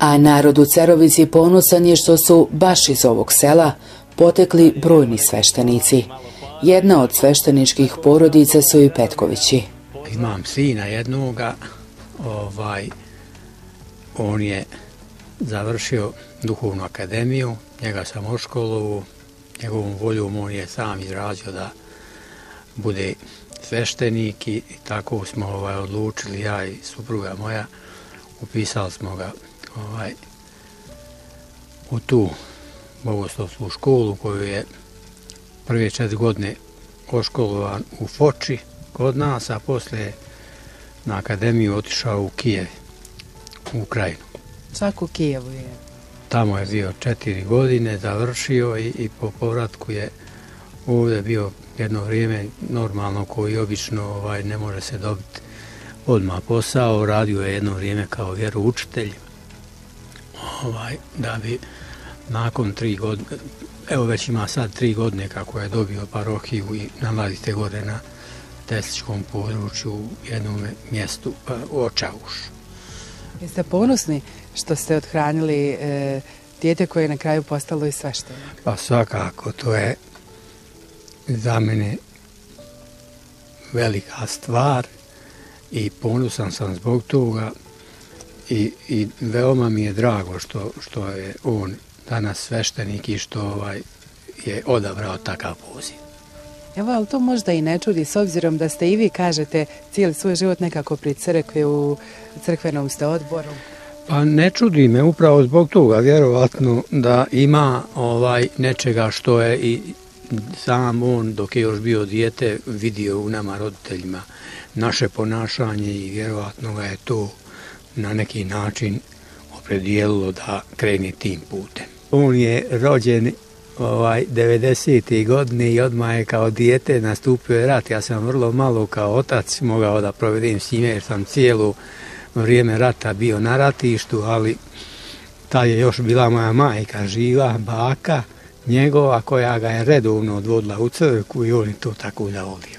A narod u Cerovici ponosan je što su baš iz ovog sela potekli brojni sveštenici. Jedna od svešteničkih porodica su i Petkovići. Imam sina jednoga, on je završio duhovnu akademiju, njega sam oškolovao, njegovom voljom on je sam izrazio da bude sveštenik i tako smo odlučili, ja i supruga moja, upisali smo ga u tu bogoslovsku školu koju je prve 4 godine oškolovan u Foči kod nas, a poslije na akademiju otišao u Kijev, u Ukrajinu. Čak u Kijevu je? Tamo je bio 4 godine, završio i po povratku je ovdje bio jedno vrijeme normalno koji obično ne može se dobiti odmah posao. Radio je jedno vrijeme kao vjeroučitelj, da bi nakon 3 godine, evo već ima sad 3 godine kako je dobio parohiju i nalazite gore na Tesličkom području u jednom mjestu Očavuš. Jeste ponosni što ste othranili dijete koje je na kraju postalo i sveštenik? Pa svakako, to je za mene velika stvar i ponosan sam zbog toga i veoma mi je drago što je on danas sveštenik i što je odabrao takav poziv. Evo, ali to možda i ne čudi, s obzirom da ste i vi, kažete, cijeli svoj život nekako pri crkvi, u crkvenom ste odboru. Pa ne čudi me upravo zbog toga, vjerovatno da ima nečega što je i sam on, dok je još bio dijete, vidio u nama roditeljima naše ponašanje i vjerovatno ga je to na neki način opredijelilo da krene tim putem. On je rođen 90. godine i odmah je kao dijete nastupio je rat. Ja sam vrlo malo kao otac mogao da provedem s njime jer sam cijelo vrijeme rata bio na ratištu, ali ta je još bila moja majka živa, baka njegova koja ga je redovno odvodila u crkvu i on je to tako zavolio.